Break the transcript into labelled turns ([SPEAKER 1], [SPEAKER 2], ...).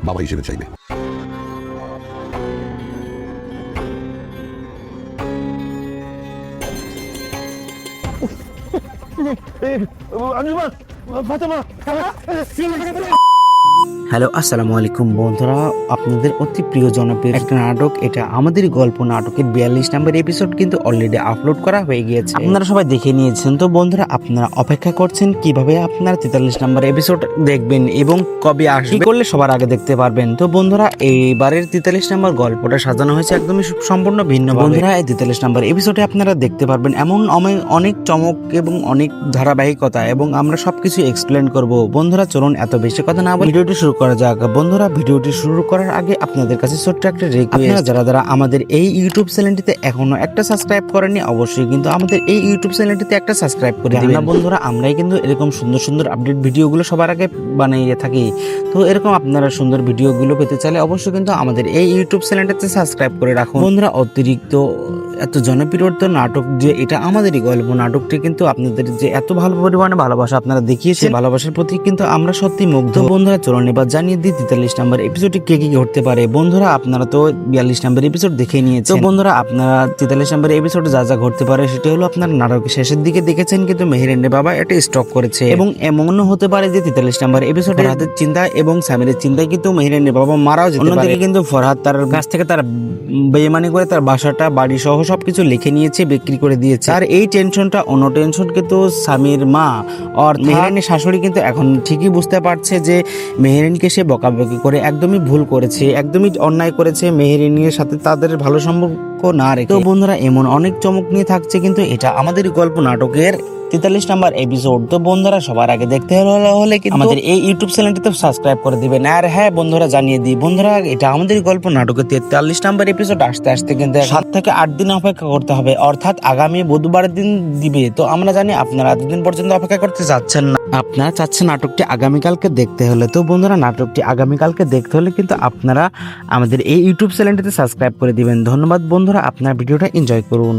[SPEAKER 1] বাবা হিসেবে চাইবে।
[SPEAKER 2] হ্যালো, আসসালামু আলাইকুম বন্ধুরা। আপনাদের অতি প্রিয় জনপ্রিয় একটা নাটক, এটা আমাদের গল্প নাটকের 42 নম্বর এপিসোড কিন্তু অলরেডি আপলোড করা হয়ে গিয়েছে। আপনারা সবাই দেখে নিয়েছেন। তো বন্ধুরা, আপনারা অপেক্ষা করছেন কিভাবে আপনারা 43 নম্বর এপিসোড দেখবেন এবং কবে আসবে, কি করলে সবার আগে দেখতে পারবেন। তো বন্ধুরা, এইবারের 43 নম্বর গল্পটা সাজানো হয়েছে একদমই সম্পূর্ণ ভিন্ন। বন্ধুরা, এই 43 নম্বর এপিসোডে আপনারা দেখতে পারবেন এমন অনেক চমক এবং অনেক ধারাবাহিকতা, এবং আমরা সবকিছু এক্সপ্লেন করব। বন্ধুরা, চলুন এত বেশি কথা না বলে ভিডিওটি শুরু করা যাক। বন্ধুরা, ভিডিওটি শুরু করার আগে আপনাদের কাছে ছোট্ট একটা রিকোয়েস্ট, আপনারা যারা আমাদের এই ইউটিউব চ্যানেলটিতে এখনো একটা সাবস্ক্রাইব করেননি, অবশ্যই কিন্তু আমাদের এই ইউটিউব চ্যানেলটিতে একটা সাবস্ক্রাইব করে দিন না বন্ধুরা। আমরাই কিন্তু এরকম সুন্দর সুন্দর আপডেট ভিডিওগুলো সবার আগে বানিয়ে থাকি। তো এরকম আপনারা সুন্দর ভিডিওগুলো পেতে চাইলে অবশ্যই কিন্তু আমাদের এই ইউটিউব চ্যানেলটিতে সাবস্ক্রাইব করে রাখুন। বন্ধুরা, অতিরিক্ত এত জনপ্রিয় নাটক যে এটা আমাদেরই গল্প নাটকটি কিন্তু আপনাদের যে এত ভালো পরিমাণে ভালোবাসা আপনারা দেখিয়েছেন, ভালোবাসার প্রতি কিন্তু আমরা সত্যি মুগ্ধ। বন্ধুরা, চলুন এবার জানিয়ে দিই 43 নম্বর এপিসোডে কে কি ঘটতে পারে। বন্ধুরা, আপনারা তো 42 নম্বর এপিসোড দেখে নিয়েছেন। তো বন্ধুরা, আপনারা 43 নম্বর এপিসোডে যা যা ঘটতে পারে সেটা হলো আপনার নাটকের শেষের দিকে দেখেছেন কিন্তু মেহেরেনের বাবা এটা স্টক করেছে, এবং এমনও হতে পারে যে 43 নম্বর এপিসোডে ফরহাদের চিন্তা এবং সামিরের চিন্তায় কিন্তু মেহেরেনের বাবা মারাও যেতে পারে। অন্যদিকে কিন্তু ফরহাদ তার কাছ থেকে তার বেইমানি করে তার বাসাটা বাড়ি সহ সবকিছু লিখে নিয়েছে, বিক্রি করে দিয়েছে। আর এই টেনশনটা অন্য টেনশন কিন্তু স্বামীর মা আর মেহেরানের শাশুড়ি কিন্তু এখন ঠিকই বুঝতে পারছে যে মেহেরিনকে সে বকাবকি করে একদমই ভুল করেছে, একদমই অন্যায় করেছে মেহেরিনের সাথে তাদের ভালো সম্পর্ক না রেখে। তো বন্ধুরা, এমন অনেক চমক নিয়ে থাকছে কিন্তু এটা আমাদের গল্প নাটকের 43 নম্বর এপিসোড। তো বন্ধুরা, সবার আগে দেখতে হলে কিন্তু আমাদের এই ইউটিউব চ্যানেলটিতে সাবস্ক্রাইব করে দিবেন। আর হ্যাঁ বন্ধুরা, জানিয়ে দিই বন্ধুরা, এটা আমাদের গল্প নাটকের 43 নম্বর এপিসোড আসতে আসতে কিন্তু 7 থেকে 8 দিন অপেক্ষা করতে হবে, অর্থাৎ আগামী বুধবারের দিন দিবে। তো আমরা জানি আপনারা এতদিন পর্যন্ত অপেক্ষা করতে যাচ্ছেন না, আপনারা চাচ্ছেন নাটকটি আগামীকালকে দেখতে হলে। তো বন্ধুরা, নাটকটি আগামীকালকে দেখতে হলে কিন্তু আপনারা আমাদের এই ইউটিউব চ্যানেলটিতে সাবস্ক্রাইব করে দিবেন। ধন্যবাদ বন্ধুরা, আপনার ভিডিওটা এনজয় করুন।